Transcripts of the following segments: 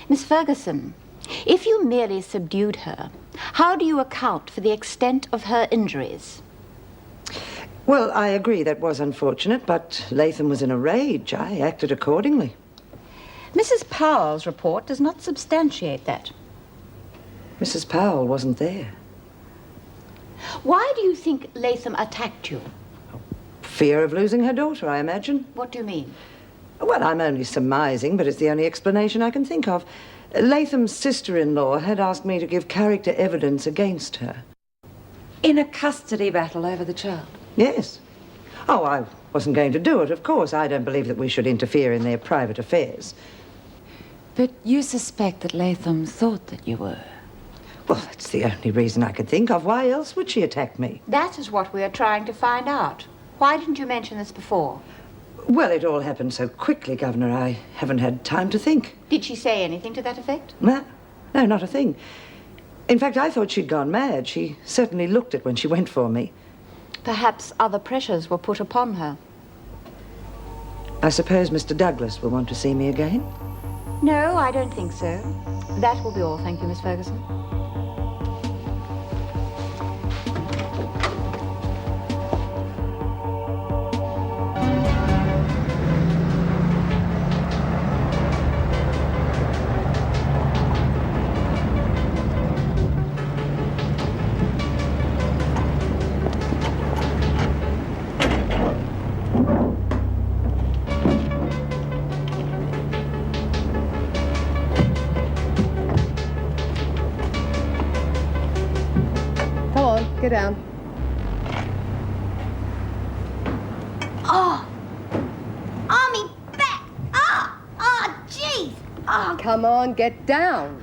Miss Ferguson, if you merely subdued her, how do you account for the extent of her injuries? Well, I agree that was unfortunate, but Latham was in a rage. I acted accordingly. Mrs. Powell's report does not substantiate that. Mrs. Powell wasn't there. Why do you think Latham attacked you? Fear of losing her daughter, I imagine. What do you mean? Well, I'm only surmising, but it's the only explanation I can think of. Latham's sister-in-law had asked me to give character evidence against her. In a custody battle over the child? Yes. Oh, I wasn't going to do it, of course. I don't believe that we should interfere in their private affairs. But you suspect that Latham thought that you were? Well, that's the only reason I could think of. Why else would she attack me? That is what we are trying to find out. Why didn't you mention this before? Well, it all happened so quickly, Governor. I haven't had time to think. Did she say anything to that effect? No, not a thing. In fact, I thought she'd gone mad. She certainly looked it when she went for me. Perhaps other pressures were put upon her. I suppose Mr. Douglas will want to see me again? No, I don't think so. That will be all, thank you, Miss Ferguson. Get down. Oh, me back. Jeez. Oh, Come on, get down.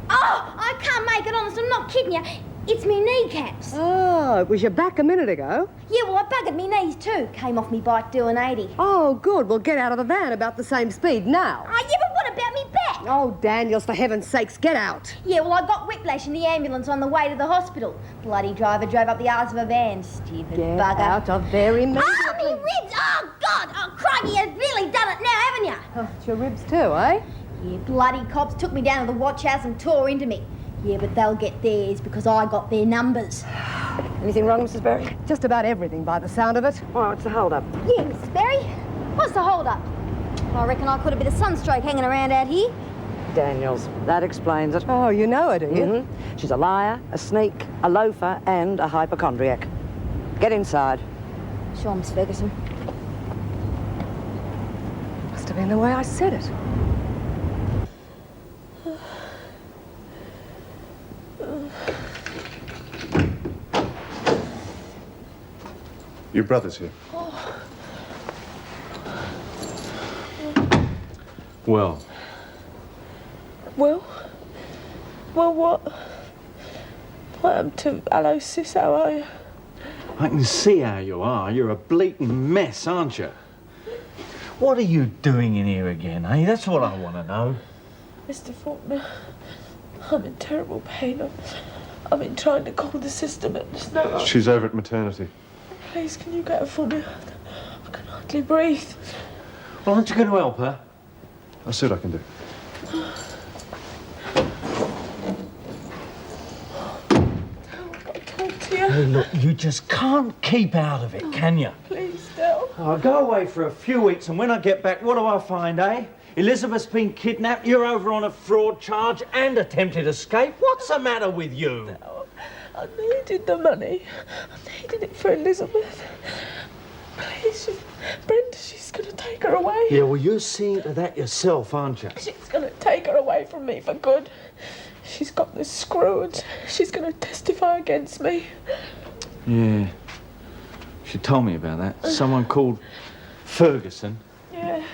I can't make it, honest. I'm not kidding you. It's me kneecaps. Oh, it was your back a minute ago. Yeah, well, I buggered me knees too. Came off me bike doing 80. Oh, good. We'll get out of the van about the same speed now. Oh, yeah, but what about me back? Oh, Daniels, for heaven's sakes, get out. Yeah, well, I got whiplash in the ambulance on the way to the hospital. Bloody driver drove up the arse of a van. Stupid Get bugger. out of there immediately. Oh, me ribs! Oh, God! Oh, crikey, you've really done it now, haven't you? Oh, it's your ribs too, eh? Yeah, bloody cops took me down to the watch house and tore into me. Yeah, but they'll get theirs because I got their numbers. Anything wrong, Mrs. Berry? Just about everything by the sound of it. Oh, it's the hold-up. Yeah, Mrs. Berry. What's the hold-up? I reckon I caught a bit of sunstroke hanging around out here. Daniels. That explains it. Oh, you know her, do you? Mm-hmm. She's a liar, a sneak, a loafer, and a hypochondriac. Get inside. Sure, Miss Ferguson. Must have been the way I said it. Your brother's here. Well? Well, what? What happened to... Hello, sis, how are you? I can see how you are. You're a bleating mess, aren't you? What are you doing in here again, eh? That's what I want to know. Mr. Faulkner, I'm in terrible pain. I've been trying to call the sister, but there's no answer. She's over at maternity. Please, can you get her for me? I can hardly breathe. Well, aren't you going to help her? I'll see what I can do. I've got to talk to you. Hey, look, you just can't keep out of it, can you? Please, Del. I'll go away for a few weeks, and when I get back, what do I find, eh? Elizabeth's been kidnapped, you're over on a fraud charge and attempted escape. What's the matter with you? No, I needed the money. I needed it for Elizabeth. Please, Brenda, she's going to take her away. Yeah, well, you're seeing to that yourself, aren't you? She's going to take her away from me for good. She's got this screw and she's going to testify against me. Yeah. She told me about that. Someone called Ferguson. Yeah.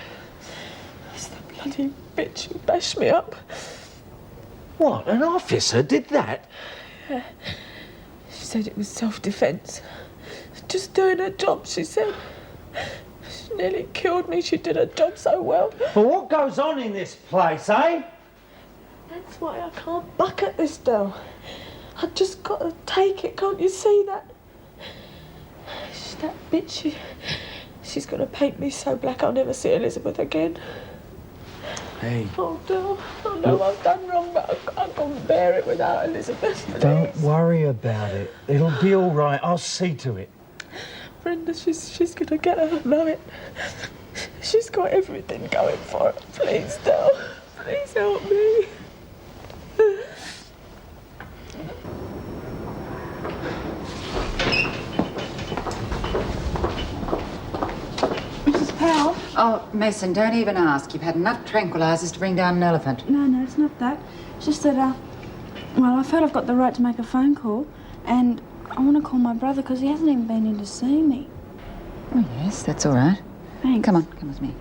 It's the bloody bitch who bashed me up. What, an officer did that? Yeah. She said it was self-defence. Just doing her job, she said. She nearly killed me. She did her job so well. Well, what goes on in this place, eh? That's why I can't buck at this, Del. I just got to take it, can't you see that? That bitch, she's going to paint me so black I'll never see Elizabeth again. Hey, Oh, Del, I know I've done wrong, but I can't bear it without Elizabeth. Please. don't worry about it. It'll be all right. I'll see to it. Brenda, she's gonna get her, I know it. She's got everything going for her. Please, Del, please help me. Mrs. Powell? Oh, Mason, don't even ask. You've had enough tranquilizers to bring down an elephant. No, it's not that. It's just that, well, I felt I've got the right to make a phone call, and I want to call my brother because he hasn't even been in to see me. Oh, yes, that's all right. Thanks. Come on, come with me.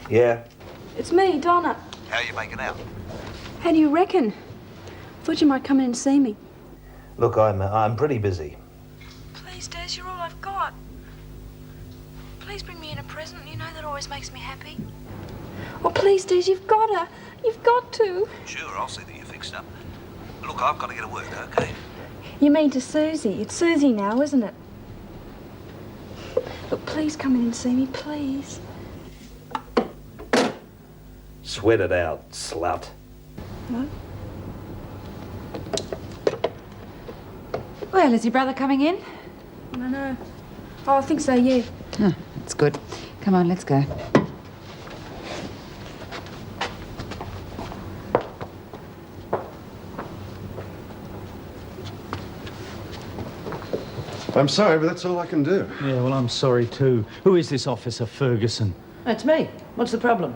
Yeah. It's me, Donna. How are you making out? How do you reckon? Thought you might come in and see me. Look, I'm pretty busy. Please, Des, you're all I've got. Please bring me in a present. You know that always makes me happy. Oh, please, Des, you've got to. You've got to. Sure, I'll see that you're fixed up. Look, I've got to get to work, okay? You mean to Susie? It's Susie now, isn't it? Look, please come in and see me, please. Sweat it out, slut. What? Well, is your brother coming in? I don't know. Oh, I think so, yeah. Oh, that's good. Come on, let's go. I'm sorry, but that's all I can do. Yeah, well, I'm sorry too. Who is this Officer Ferguson? That's me. What's the problem?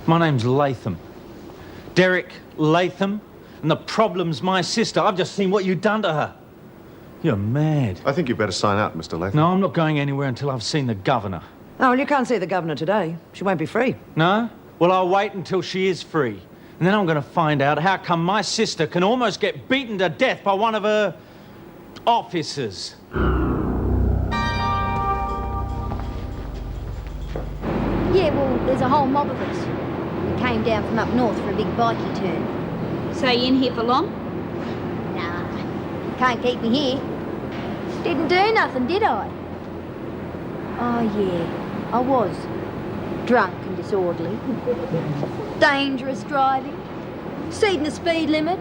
My name's Latham. Derek Latham. And the problem's my sister. I've just seen what you've done to her. You're mad. I think you better sign out, Mr. Latham. No, I'm not going anywhere until I've seen the governor. Oh, well, you can't see the governor today. She won't be free. No? Well, I'll wait until she is free. And then I'm going to find out how come my sister can almost get beaten to death by one of her officers. Yeah, well, there's a whole mob of us. We came down from up north for a big bikie turn. So you in here for long? Nah, can't keep me here. Didn't do nothing, did I? Oh, yeah, I was. Drunk and disorderly. Dangerous driving. Exceeding the speed limit.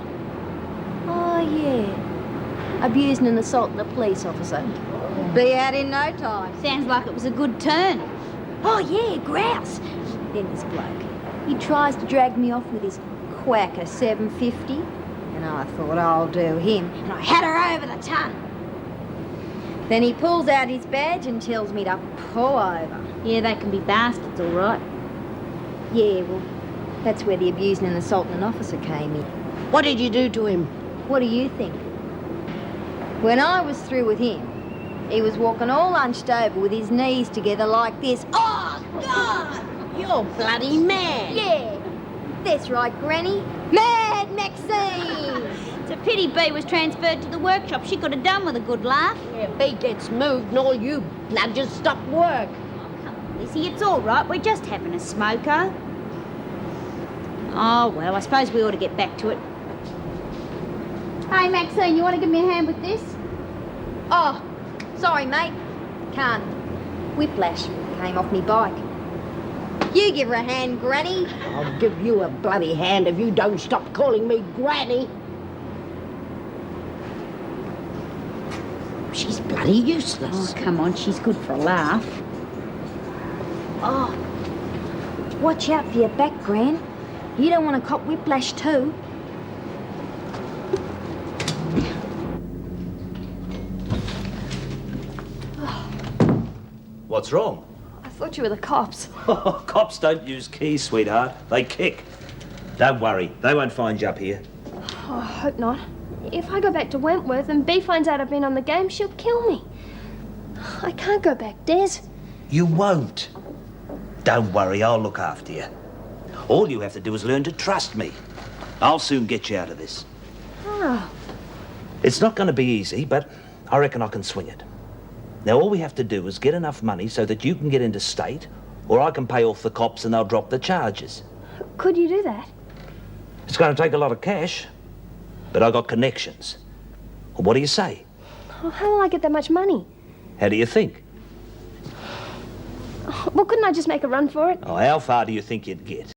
Oh, yeah. Abusing and assaulting a police officer. Be out in no time. Sounds like it was a good turn. Oh, yeah, grouse. Then this bloke. He tries to drag me off with his quacker 750. And I thought, I'll do him. And I had her over the ton. Then he pulls out his badge and tells me to pull over. Yeah, they can be bastards, all right. Yeah, well, that's where the abusing and assaulting an officer came in. What did you do to him? What do you think? When I was through with him, he was walking all hunched over with his knees together like this. Oh, God! You're bloody mad. Yeah, that's right, Granny. Mad Maxine! It's a pity B was transferred to the workshop. She could have done with a good laugh. Yeah, B gets moved and all you bludgers stop work. Oh, come on, Lizzie, it's all right. We're just having a smoker. Oh, well, I suppose we ought to get back to it. Hey, Maxine, you want to give me a hand with this? Oh, sorry, mate. Can't. Whiplash came off me bike. You give her a hand, Granny. I'll give you a bloody hand if you don't stop calling me Granny. She's bloody useless. Oh, come on, she's good for a laugh. Oh, watch out for your back, Gran. You don't want to cop whiplash too. What's wrong? I thought you were the cops. Cops don't use keys, sweetheart. They kick. Don't worry. They won't find you up here. Oh, I hope not. If I go back to Wentworth and B finds out I've been on the game, she'll kill me. I can't go back, Des. You won't. Don't worry. I'll look after you. All you have to do is learn to trust me. I'll soon get you out of this. Oh. It's not going to be easy, but I reckon I can swing it. Now, all we have to do is get enough money so that you can get into state, or I can pay off the cops and they'll drop the charges. Could you do that? It's going to take a lot of cash, but I got connections. Well, what do you say? Oh, how will I get that much money? How do you think? couldn't I just make a run for it? Oh, how far do you think you'd get?